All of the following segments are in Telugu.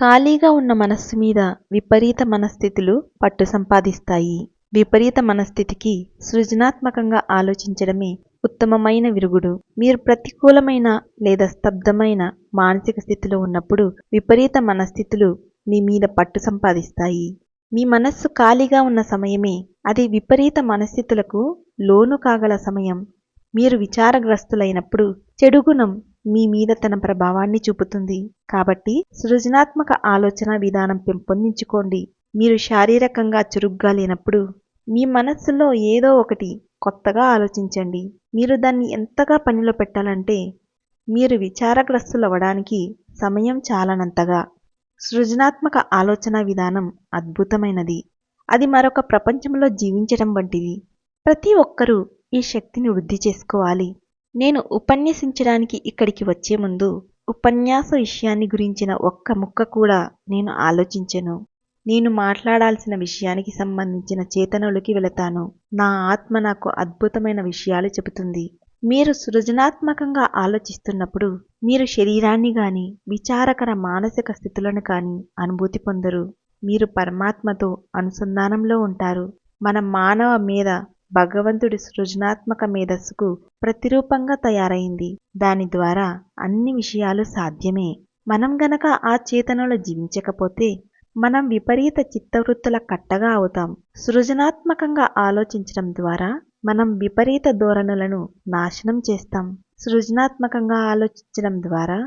ఖాళీగా ఉన్న మనస్సు మీద విపరీత మనస్థితులు పట్టు సంపాదిస్తాయి. విపరీత మనస్థితికి సృజనాత్మకంగా ఆలోచించడమే ఉత్తమమైన విరుగుడు. మీరు ప్రతికూలమైన లేదా స్తబ్దమైన మానసిక స్థితిలో ఉన్నప్పుడు విపరీత మనస్థితులు మీ మీద పట్టు సంపాదిస్తాయి. మీ మనస్సు ఖాళీగా ఉన్న సమయమే అది విపరీత మనస్థితులకు లోను కాగల సమయం. మీరు విచారగ్రస్తులైనప్పుడు చెడు గుణం మీ మీద తన ప్రభావాన్ని చూపుతుంది. కాబట్టి సృజనాత్మక ఆలోచన విధానం పెంపొందించుకోండి. మీరు శారీరకంగా చురుగ్గా లేనప్పుడు మీ మనస్సులో ఏదో ఒకటి కొత్తగా ఆలోచించండి. మీరు దాన్ని ఎంతగా పనిలో పెట్టాలంటే మీరు విచారగ్రస్తులవ్వడానికి సమయం చాలనంతగా. సృజనాత్మక ఆలోచన విధానం అద్భుతమైనది. అది మరొక ప్రపంచంలో జీవించడం వంటిది. ప్రతి ఒక్కరూ ఈ శక్తిని వృద్ధి చేసుకోవాలి. నేను ఉపన్యసించడానికి ఇక్కడికి వచ్చే ముందు ఉపన్యాస విషయాన్ని గురించిన ఒక్క ముక్క కూడా నేను ఆలోచించెను. నేను మాట్లాడాల్సిన విషయానికి సంబంధించిన చేతనలోకి వెళతాను. నా ఆత్మ నాకు అద్భుతమైన విషయాలు చెబుతుంది. మీరు సృజనాత్మకంగా ఆలోచిస్తున్నప్పుడు మీరు శరీరాన్ని గాని విచారకర మానసిక స్థితులను కానీ అనుభూతి పొందరు. మీరు పరమాత్మతో అనుసంధానంలో ఉంటారు. మన మానవ మేధ భగవంతుడి సృజనాత్మక మేధస్సుకు ప్రతిరూపంగా తయారైంది. దాని ద్వారా అన్ని విషయాలు సాధ్యమే. మనం గనక ఆ చేతనలో జీవించకపోతే మనం విపరీత చిత్తవృత్తుల కట్టగా అవుతాం. సృజనాత్మకంగా ఆలోచించడం ద్వారా మనం విపరీత ధోరణులను నాశనం చేస్తాం. సృజనాత్మకంగా ఆలోచించడం ద్వారా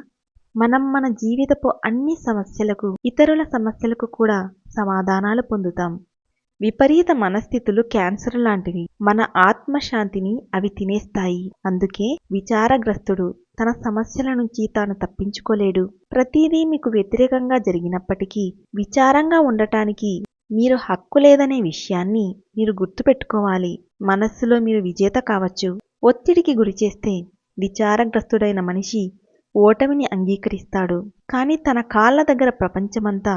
మనం మన జీవితపు అన్ని సమస్యలకు, ఇతరుల సమస్యలకు కూడా సమాధానాలు పొందుతాం. విపరీత మనస్థితులు క్యాన్సర్ లాంటివి. మన ఆత్మశాంతిని అవి తినేస్తాయి. అందుకే విచారగ్రస్తుడు తన సమస్యల నుంచి తాను తప్పించుకోలేడు. ప్రతిదీ మీకు వ్యతిరేకంగా జరిగినప్పటికీ విచారంగా ఉండటానికి మీరు హక్కు లేదనే విషయాన్ని మీరు గుర్తుపెట్టుకోవాలి. మనస్సులో మీరు విజేత కావచ్చు. ఒత్తిడికి గురిచేస్తే విచారగ్రస్తుడైన మనిషి ఓటమిని అంగీకరిస్తాడు. కానీ తన కాళ్ళ దగ్గర ప్రపంచమంతా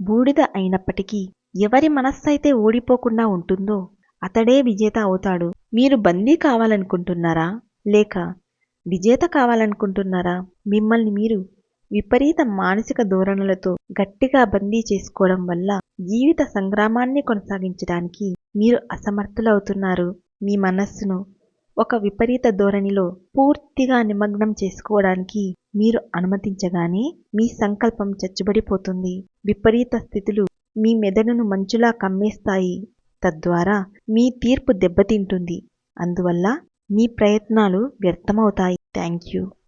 బూడిద అయినప్పటికీ ఎవరి మనస్సైతే ఓడిపోకుండా ఉంటుందో అతడే విజేత అవుతాడు. మీరు బందీ కావాలనుకుంటున్నారా? లేక విజేత కావాలనుకుంటున్నారా? మిమ్మల్ని మీరు విపరీత మానసిక ధోరణులతో గట్టిగా బందీ చేసుకోవడం వల్ల జీవిత సంగ్రామాన్ని కొనసాగించడానికి మీరు అసమర్థులవుతున్నారు. మీ మనస్సును ఒక విపరీత ధోరణిలో పూర్తిగా నిమగ్నం చేసుకోవడానికి మీరు అనుమతించగానే మీ సంకల్పం చచ్చుబడిపోతుంది. విపరీత స్థితులు మీ మెదడును మంచులా కమ్మేస్తాయి. తద్వారా మీ తీర్పు దెబ్బతింటుంది. అందువల్ల మీ ప్రయత్నాలు వ్యర్థమవుతాయి. Thank you.